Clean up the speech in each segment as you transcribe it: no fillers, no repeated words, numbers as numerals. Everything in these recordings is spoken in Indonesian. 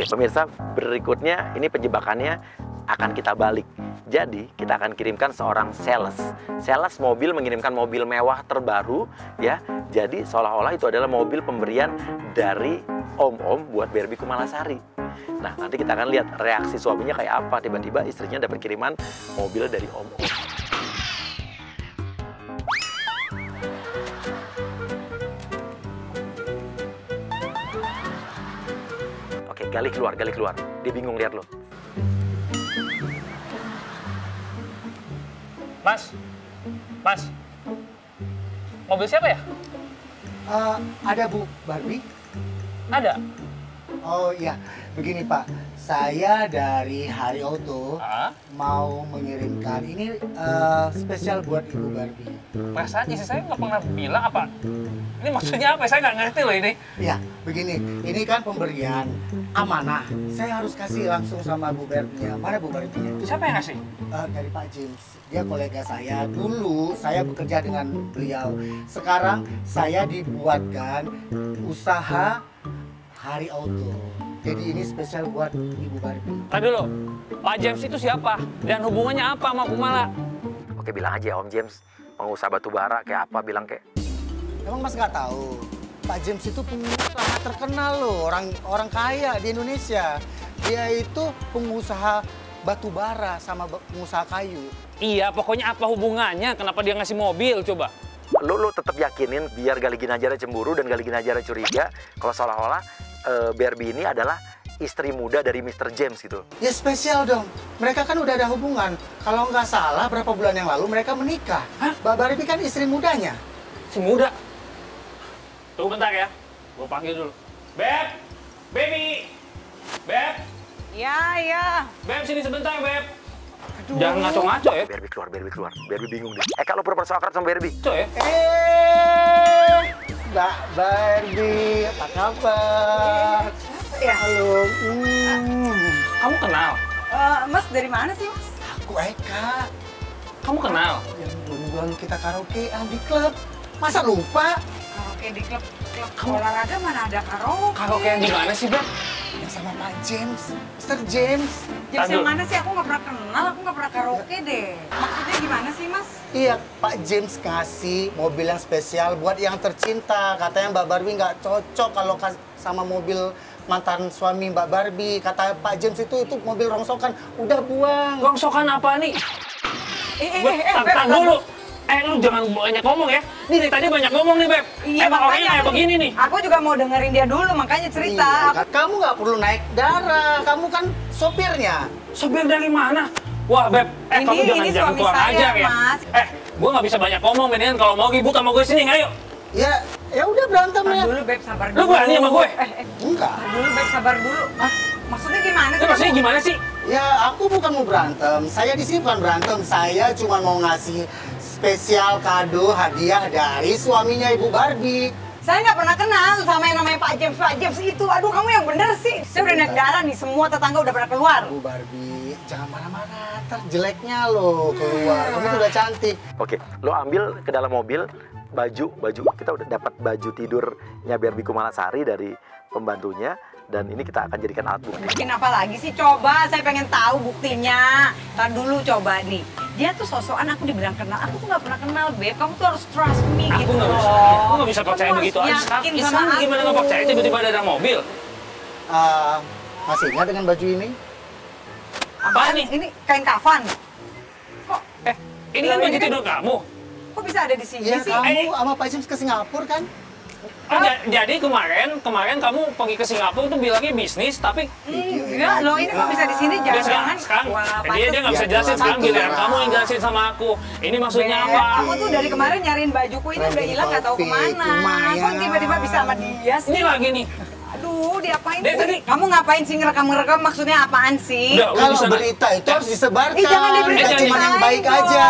Oke, pemirsa, berikutnya ini penjebakannya akan kita balik. Jadi, kita akan kirimkan seorang sales. Sales mobil mengirimkan mobil mewah terbaru, ya. Jadi, seolah-olah itu adalah mobil pemberian dari Om buat Barbie Kumalasari. Nah, nanti kita akan lihat reaksi suaminya kayak apa. Tiba-tiba istrinya dapat kiriman mobil dari Om. Oke, gali keluar. Dia bingung lihat lo. Mas, mobil siapa ya? Ada Bu Barbie? Ada. Oh iya, begini Pak, saya dari Hari Auto mau mengirimkan ini spesial buat Ibu Barbie. Perasaan istri saya nggak pernah bilang apa. Ini maksudnya apa? Saya nggak ngerti loh ini. Ya, begini, ini kan pemberian amanah. Saya harus kasih langsung sama Bu Barbie. Mana Bu Barbie? Siapa yang ngasih? Dari Pak James. Dia kolega saya. Dulu saya bekerja dengan beliau. Sekarang saya dibuatkan usaha Hari Auto. Jadi ini spesial buat Ibu Barbie. Tadi dulu, Pak James itu siapa? Dan hubungannya apa sama Kumala? Oke, bilang aja Om James, pengusaha batu bara kayak apa, bilang kayak. Emang Mas nggak tahu? Pak James itu pengusaha terkenal loh, orang kaya di Indonesia. Dia itu pengusaha batu bara sama pengusaha kayu. Iya, pokoknya apa hubungannya? Kenapa dia ngasih mobil coba? Lu tetap yakinin biar Gali Ginanjar cemburu dan Gali Ginanjar curiga kalau seolah-olah Barbie ini adalah istri muda dari Mr. James gitu. Ya spesial dong. Mereka kan udah ada hubungan. Kalau nggak salah berapa bulan yang lalu mereka menikah. Hah? Mbak Barbie kan istri mudanya. Si muda. Tunggu bentar ya. Gue panggil dulu. Beb! Baby! Beb! Ya. Beb, sini sebentar, Beb. Aduh. Jangan ngaco-ngaco ya. Barbie keluar. Barbie bingung deh. Kalau pura-pura so akrab sama Barbie. Ngaco ya. Mbak Barbie, apa kabar? Ya. Halo. Kamu kenal? Mas dari mana sih, Mas? Aku Eka. Kamu kenal? Yang dulu kita karaokean di klub. Masa lupa? Karaoke di klub olahraga mana ada karaoke? Karaokean di mana sih, Beb? Yang sama Pak James, Mr. James. James Aduh. yang mana sih? Aku nggak pernah kenal, aku nggak pernah karaoke deh. Maksudnya gimana sih, Mas? Iya, Pak James kasih mobil yang spesial buat yang tercinta. Katanya Mbak Barbie nggak cocok kalau sama mobil mantan suami Mbak Barbie. Kata Pak James itu mobil rongsokan. Udah buang. Rongsokan apa nih? Beb, Tantang dulu. Lu jangan banyak ngomong ya. Nih dari tadi banyak ngomong nih, Beb. Iya, Emang orangnya kayak begini nih. Aku juga mau dengerin dia dulu, makanya cerita. Iya, kamu nggak perlu naik darah. Kamu kan sopirnya. Sopir dari mana? Wah, Beb, kamu jangan suami kurang saya, ajar ya. Mas. Gue nggak bisa banyak ngomong, mendingan kalau mau ribut sama gue sini, ayo. Ya udah berantem Sabar ya. dulu, Beb, sabar dulu. Lu berani sama gue? Enggak. Sabar dulu, Beb, sabar dulu. Maksudnya gimana sih? Maksudnya gimana sih? Ya, aku bukan mau berantem. Saya di sini bukan berantem. Saya cuma mau ngasih spesial kado hadiah dari suaminya Ibu Barbie. Saya nggak pernah kenal sama yang namanya Pak James itu. Aduh, kamu yang bener sih. Saya udah naik darah nih, semua tetangga udah pada keluar. Bu Barbie, jangan marah-marah. Ntar jeleknya lo keluar. Kamu tuh udah cantik. Oke, lo ambil ke dalam mobil baju. Kita udah dapat baju tidurnya Barbie Kumalasari dari pembantunya. Dan ini kita akan jadikan alat bukti. Bikin apa lagi sih? Coba, saya pengen tahu buktinya. Ntar dulu coba nih. Dia tuh sosokan aku dibilang kenal. Aku tuh nggak pernah kenal, Beb. Kamu tuh harus trust me gitu loh. Aku nggak bisa percaya Kamu begitu harus aja. yakin Ya, sama sekarang gimana aku. nggak percaya tiba-tiba ada mobil? Masih ingat dengan baju ini? Apaan nih? Ini kain kafan. Kok Ini kan baju tidur kamu. kok bisa ada di sini Ya, sih? kamu sama Pak James ke Singapura kan? Jadi kemarin kamu pergi ke Singapura tuh bilangnya bisnis, tapi Enggak loh, ini kok bisa di sini? dia Jangan-jangan. sekarang Wah, dia pantes. nggak bisa jelasin sekarang giliran kamu yang jelasin sama aku. Ini maksudnya Beb, apa? kamu tuh dari kemarin nyariin bajuku ini udah hilang nggak tahu kemana. Lumayan. Kok tiba-tiba bisa sama dia sih? Ini lagi nih. Aduh, diapain Dia sih? tadi- Kamu ngapain sih ngerekam-ngerekam? Maksudnya apaan sih? Udah, lu Kalau bisa berita itu harus disebarkan. Jangan diberitain Nggak cuma yang baik dong. aja.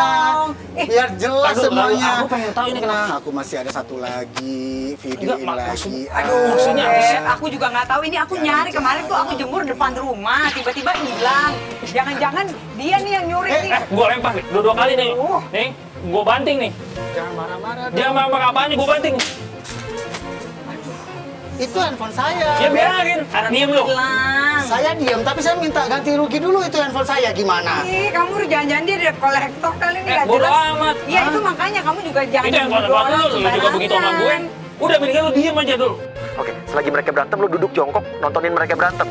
Biar jelas Aduh, semuanya. aku pengen tahu ini kenapa. Aku masih ada satu lagi video Enggak, lagi. Aduh, maksudnya apa sih? Aku juga nggak tahu ini. Aku nyari kemarin tuh aku jemur depan rumah, tiba-tiba hilang. Jangan-jangan dia nih yang nyuri nih. Gue lempar nih, dua kali nih. Oh. Nih, gue banting nih. Jangan marah-marah dong. Jangan marah apaan nih, gue banting. Itu handphone saya. Ya biarin, diem lu. Bilang. Saya diam, tapi saya minta ganti rugi dulu itu handphone saya gimana? Ih, kamu jangan-jangan dia debt collector kali ini nggak bodo jelas. amat. Iya, itu makanya kamu juga jangan Itu yang nuduh buat orang lu juga begitu sama gue. sembarangan. Udah mendingan lu diem aja dulu. Oke, selagi mereka berantem, lu duduk jongkok, nontonin mereka berantem.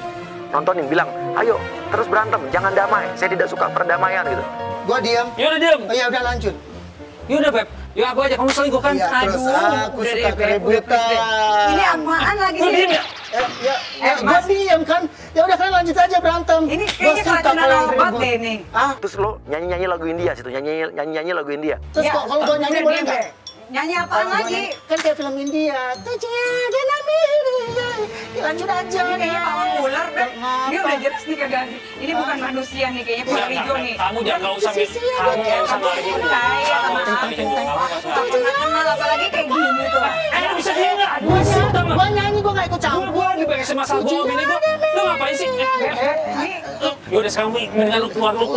Nontonin, bilang, ayo, terus berantem, jangan damai. Saya tidak suka perdamaian gitu. Gua diam. Ya udah diem. Oh ya udah lanjut. Ya udah Beb. Ya aku aja, kamu selingkuh kan? Iya, terus aku udah suka deh, Beb, udah, please, deh. keributan. Ini apaan lagi Lu sih? diem ya? Gua diam kan. Ya udah kalian lanjut aja berantem. Ini Gua kayaknya suka keracunan kalian obat ribut. deh nih. Ah, Terus lo nyanyi-nyanyi lagu India situ, nyanyi-nyanyi lagu India. terus Ya, kok kalau gua nyanyi udah boleh diem nggak? deh. Nyanyi apaan Kalau gua lagi? nyanyi, kan kayak film India. Lanjut aja. Ini kayaknya pawang ular, Beb. Kenapa? Dia udah jelas nih kagak. Ini bukan manusia nih, kayaknya Udah, Pak Rijo nih. kamu jangan nggak usah kamu nggak usah lagi. Percaya sama aku. Gak pernah kenal, apalagi kayak gini tuh. Bisa dia nggak? Aduh, Gua nyanyi gua nggak ikut campur. gua lagi beresin masalah gua gini gua. Lu ngapain sih? Ini Yaudah sekarang mendingan lu keluar. Lu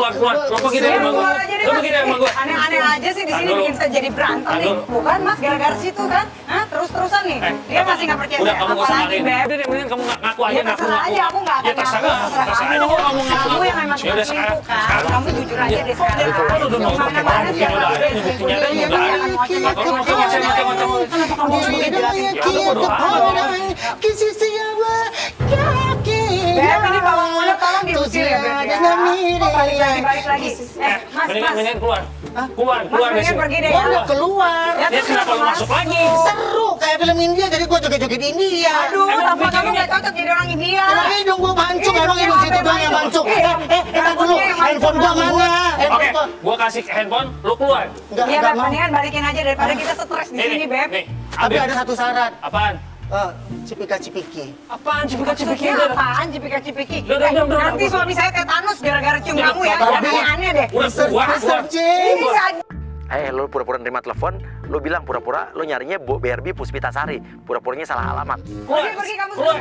pergi dari rumah gua. keluar aja deh, Lu Mas. pergi dari rumah gua. Aneh-aneh aja sih di sini Tahan bikin dulu. saya jadi berantem Tahan nih. dulu. Bukan Mas, gara-gara situ kan? Hah? Terus-terusan nih. Dia masih nggak percaya. Udah kamu nggak usah Apalagi, ngalahin. Beb. Udah deh, mendingan kamu ngaku aja Ya ngaku. terserah aja, aku nggak akan Ya terserah aja kok kamu ngaku. Kamu yang memang Ya udah selingkuh kan? sekarang. Kamu jujur aja deh sekarang. Kamu udah mau pakai Mana-mana bukti, siapa udah ada, yang ini buktinya selingkuh. kan, udah ada. Jangan ngoceh-ngoceh. Kalau macam-macam. Kenapa kamu harus pakai jelasin? Ya udah bodo amat. Beb, ini bawang mulut tolong diusir ya, Beb ya. Oh, balik lagi. Mas, Mendingan keluar. Keluar Mas, dari mendingan sini. pergi deh. Gua mau keluar. Ya, Dia terus kenapa lu masuk lagi? Seru kayak film India, jadi gua joget-joget India. Aduh, Emang tampang kamu bikinnya- nggak cocok jadi orang India. Emang hidung gua mancung, emang hidung situ doang yang mancung. Entar dulu, handphone gua mana? Oke, Handphone gua. gua kasih handphone, lu keluar. Enggak Iya, Beb, mau. mendingan balikin aja daripada kita stres di sini, Beb. Nih, Tapi ambil. ada satu syarat. Apaan? Cipika-cipiki. Apaan cipika-cipiki? Maksudnya apaan cipika-cipiki? Udah. Nanti suami saya tetanus gara-gara cium Udah, kamu ya. Bapak, Jangan aneh deh. Udah keluar. Mr. Ini Jim. nggak Lu pura-pura nerima telepon, lu bilang pura-pura lu nyarinya BRB Puspitasari, pura-puranya salah alamat. pergi kamu Keluar.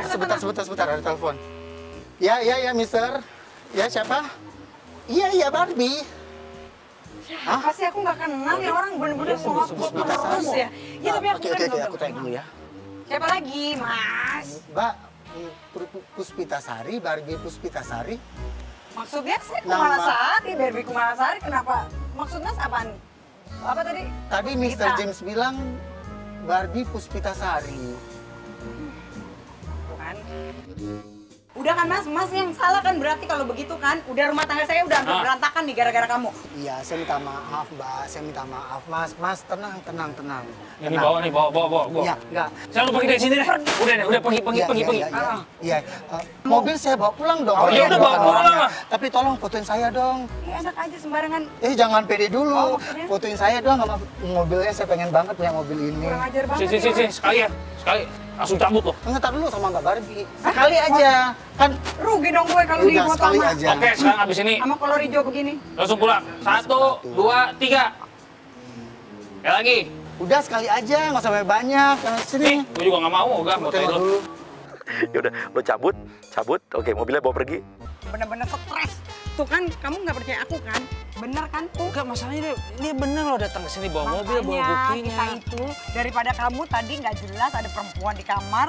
Sebentar, ada telepon. Ya, Mister. Ya, siapa? Iya, Barbie. Apa sih aku nggak kenal ya orang bener-bener mau terus ya. Ya tapi aku kan Oke, nggak aku tanya dulu ya. Siapa lagi, Mas? Mbak, Puspitasari, Barbie Puspitasari. Maksudnya saya Nama- Kumalasari, Barbie Kumalasari, kenapa? Maksudnya apaan? Apa tadi? Tadi Mr. James bilang Barbie Puspitasari. Tuh kan. Udah kan Mas yang salah kan berarti kalau begitu kan. Udah rumah tangga saya udah hampir berantakan nih gara-gara kamu. Iya, saya minta maaf, Mbak. Saya minta maaf, Mas. Mas, tenang. Ini bawa. Iya, enggak. Saya lu pergi dari sini deh. Udah pergi. Iya. Mobil saya bawa pulang dong. Oh, iya, udah bawa pulang lah. Tapi tolong fotoin saya dong. Ya enak aja sembarangan. Jangan pede dulu. Oh, maksudnya? Fotoin saya dong sama mobilnya. Saya pengen banget punya mobil ini. Kurang ajar banget. Sini, sekali. Langsung cabut loh. Ngetar dulu sama Mbak Barbie. Sekali aja. Kan Rugi dong gue kalau udah difoto sekali sama aja. Oke, sekarang abis ini sama kolor hijau begini. langsung pulang. 1, 2, 3. Ya lagi. Udah sekali aja, nggak usah banyak. Sini. Gue juga nggak mau, enggak mau Fotoin dulu. dulu. Ya udah, lu cabut. Oke, mobilnya bawa pergi. Bener-bener stres. Tuh kan, kamu nggak percaya aku kan? Bener kan tuh? Enggak, masalahnya dia bener loh datang ke sini bawa mobil, bawa Makanya buktinya. kita itu daripada kamu tadi nggak jelas ada perempuan di kamar,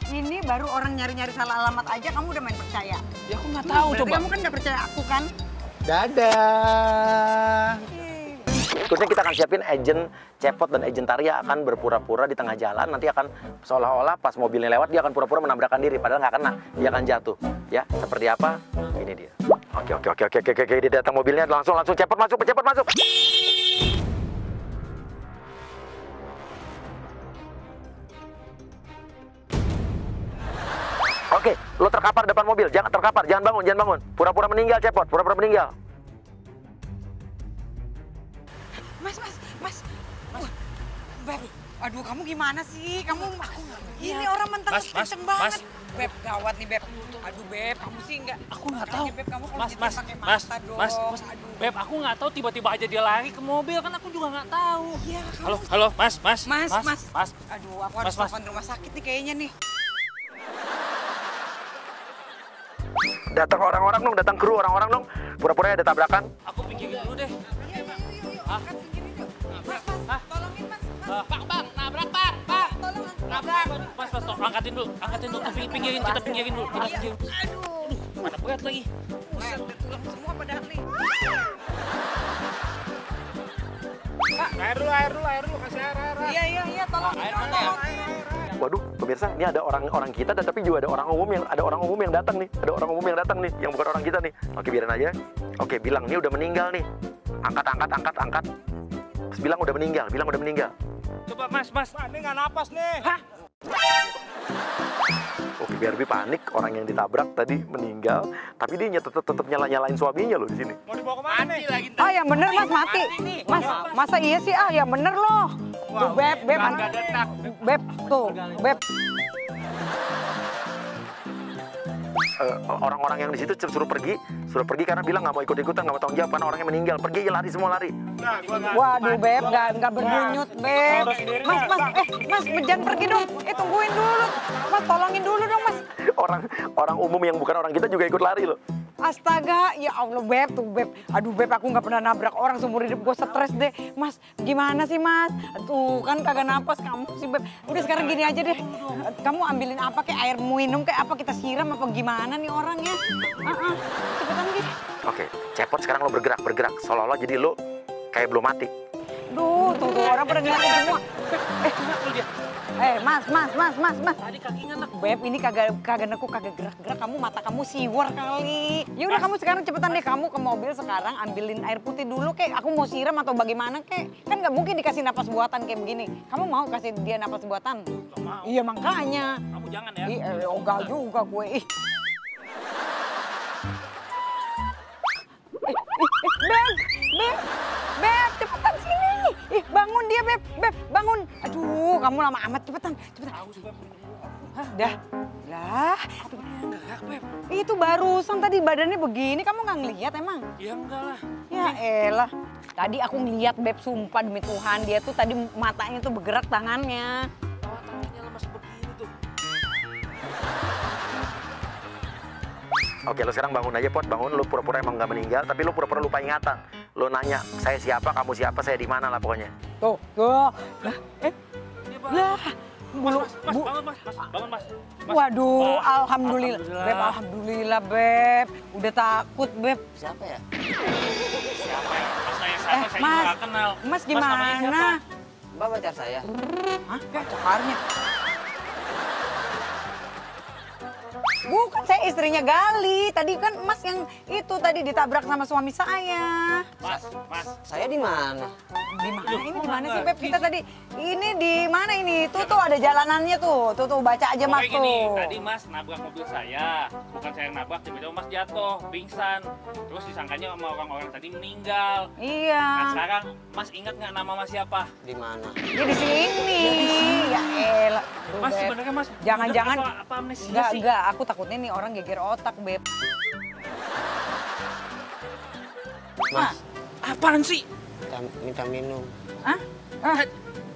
ini baru orang nyari-nyari salah alamat aja kamu udah main percaya. Ya aku nggak tahu Berarti coba. kamu kan nggak percaya aku kan? Dadah. Berikutnya kita akan siapin agent Cepot dan agent Tarya akan berpura-pura di tengah jalan. Nanti akan seolah-olah pas mobilnya lewat dia akan pura-pura menabrakkan diri. Padahal nggak kena, dia akan jatuh. Ya, seperti apa? Ini dia. Oke. Dia datang mobilnya langsung Cepot masuk. Oke, lo terkapar depan mobil. Jangan terkapar, jangan bangun. Pura-pura meninggal, Cepot. Pura-pura meninggal. Mas. Beb, aduh kamu gimana sih? Kamu ini orang mentang Mas, kenceng Mas. banget. Beb, gawat nih Beb. Aduh Beb, kamu sih nggak. Aku nggak tahu. Beb, kamu kalau Mas, nyetir Mas, pakai Mas, mata dong. Mas. Aduh. Beb, aku nggak tahu tiba-tiba aja dia lari ke mobil kan aku juga nggak tahu. Iya, kamu. Halo, Mas. Mas. Aduh, aku harus Mas. telepon rumah sakit nih kayaknya nih. Datang orang-orang dong, datang kru orang-orang dong. Pura-pura ada tabrakan. Aku pikirin dulu deh. Mas, tolongin Mas. Bang, nabrak, Pak. Nabrak. Mas, angkatin dulu, pinggirin, kita pinggirin dulu. Aduh, mana berat lagi. Buset, tulang semua pada nih. Air dulu, kasih air. Iya, tolong. Air mana ya? Waduh, pemirsa, ini ada orang kita dan tapi juga ada orang umum yang datang nih. Ada orang umum yang datang nih, yang bukan orang kita nih. Oke, biarin aja. Oke, bilang ini udah meninggal nih. Angkat. Terus bilang udah meninggal. Coba Mas, ini nggak napas nih. Hah? Oke, biar lebih panik, orang yang ditabrak tadi meninggal, tapi dia tetap nyalain suaminya loh di sini. Mau dibawa kemana nih? Lagi Ah, yang bener Mas, mati. Mas, masa iya sih? Ah, yang bener loh. Tuh, Beb. Beb, tuh, Beb. Orang-orang yang di situ suruh pergi karena bilang nggak mau ikut-ikutan, nggak mau tanggung jawab karena orangnya meninggal. Pergi aja, lari semua lari. Waduh, Beb, nggak berdenyut, Beb. Mas, jangan pergi dong. Tungguin dulu. Mas, tolongin dulu dong, Mas. Orang umum yang bukan orang kita juga ikut lari loh. Astaga, ya Allah, Beb, tuh, Beb. Aduh, Beb, aku nggak pernah nabrak orang seumur hidup. Gue stres deh. Mas, gimana sih, Mas? Tuh, kan kagak napas kamu sih, Beb. Udah, sekarang gini aja deh. Kamu ambilin apa, kayak air minum, kayak apa kita siram, apa gimana nih orangnya? Cepetan, gini. Oke, cepot sekarang lo bergerak. Seolah-olah jadi lo kayak belum mati. Tuh, orang pada ngeliatin semua. Mas. Tadi kakinya nak. Beb, ini kagak nekuk, kagak gerak-gerak. Kamu mata kamu siwar kali. Ya udah, kamu sekarang cepetan deh, kamu ke mobil sekarang ambilin air putih dulu, kek. Aku mau siram atau bagaimana, kek. Kan nggak mungkin dikasih napas buatan kayak begini. Kamu mau kasih dia napas buatan? Nggak mau. Iya, makanya. Kamu jangan ya. Enggak juga gue. Beb, cepetan sini. Bangun dia, Beb, bangun. Aduh, kamu lama amat, cepetan. Hah, dah. Itu barusan tadi badannya begini, kamu nggak ngeliat emang? Ya enggak lah. Ya elah. Tadi aku ngeliat, Beb, sumpah demi Tuhan, dia tuh tadi matanya tuh bergerak tangannya. Tangannya lemas begini tuh. Oke, lo sekarang bangun aja, Pot. Bangun, lo pura-pura emang nggak meninggal, tapi lo pura-pura lupa ingatan. Lo nanya, saya siapa, kamu siapa, saya di mana lah pokoknya. Tuh. Lah. Bangun, Mas. Waduh, alhamdulillah. Beb, alhamdulillah, Beb. Udah takut, Beb. Siapa ya? Mas, saya juga Mas. nggak kenal. Mas namanya gimana? siapa? Mbak pacar saya. Hah? Pacarnya? Bukan, saya istrinya Gali. Tadi kan Mas yang itu tadi ditabrak sama suami saya. Mas. Saya di mana? Di mana ini? Di mana sih, Beb? Kita tadi ini di mana ini? Tuh ada jalanannya tuh. Tuh baca aja, Mas, Pokoknya gini, tuh. tadi Mas nabrak mobil saya. Bukan saya yang nabrak, tiba-tiba Mas jatuh, pingsan. Terus disangkanya sama orang-orang tadi meninggal. Iya. Nah sekarang Mas ingat nggak nama Mas siapa? Di mana? Ya di sini. Ya elah. Tuh, Mas Beb. sebenarnya Mas Jangan-jangan apa amnesia sih? enggak, aku takutnya nih orang geger otak, Beb. Mas, Apaan sih? minta minum. Hah?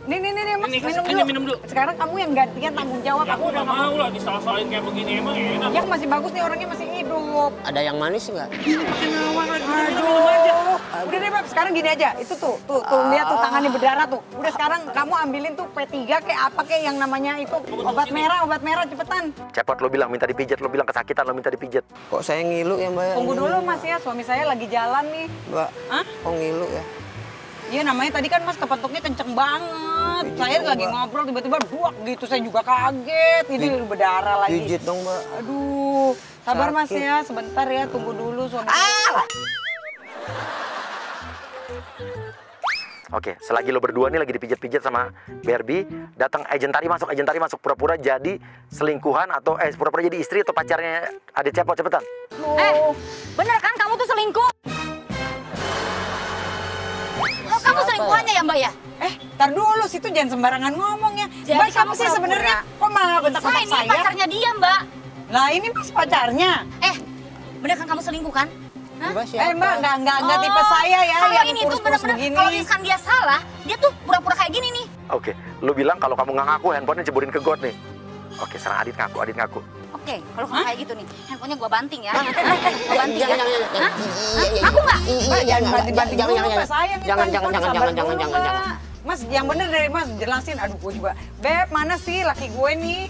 Nih, Mas, Ini minum dulu. Sekarang kamu yang gantian tanggung jawab. Ya, aku udah mau lah disalah-salahin kayak begini, emang enak. Ya masih bagus nih, orangnya masih hidup. Ada yang manis nggak? Pakai nawar lagi. Aduh. Udah deh, Beb, sekarang gini aja. Itu tuh, lihat tuh tangannya berdarah tuh. Udah sekarang kamu ambilin tuh P3 kayak apa kayak yang namanya itu obat merah cepetan. Cepot, lo bilang minta dipijat, lo bilang kesakitan, lo minta dipijat. Kok saya ngilu ya Mbak? Tunggu dulu, Mas, ya. Suami saya lagi jalan nih. Mbak, Hah? kok ngilu ya? Iya, namanya tadi kan Mas kepentuknya kenceng banget. Saya lagi ngobrol tiba-tiba duak gitu, saya juga kaget. Ini berdarah lagi. Pijit dong Mbak. Aduh, sabar Mas Sakit. ya, sebentar ya, tunggu dulu suami saya. Oke, selagi lo berdua nih lagi dipijat-pijat sama Barbie, datang agent tari masuk, pura-pura jadi selingkuhan atau pura-pura jadi istri atau pacarnya adik Cepot, cepetan. Bener kan kamu tuh selingkuh? Oh, kamu selingkuhannya ya Mbak ya? Tar dulu, situ jangan sembarangan ngomong ya. Jadi Mbak, kamu kamu sih sebenarnya kok malah bentak-bentak Ini saya? pacarnya dia Mbak. Lah ini Mas pacarnya. Bener kan kamu selingkuh kan? Hah? Mbak siapa? Mbak, enggak tipe saya ya Kalau yang ini tuh kurus-kurus bener-bener begini. kalau misalkan dia salah, dia tuh pura-pura kayak gini nih. Oke, lo bilang kalau kamu nggak ngaku, handphonenya ceburin ke got nih. Oke, sekarang Adit ngaku. Oke, kalau kamu kayak gitu nih, handphonenya gua banting ya. Gua banting ya. Hah? Aku nggak? Mbak, jangan banting-banting dulu, Mbak, saya nih, Jangan, Mbak, jangan, sabar jangan, dulu, jangan. Mbak. Mas, yang bener dari Mas, jelasin. Aduh, gue juga. Beb, mana sih laki gue nih?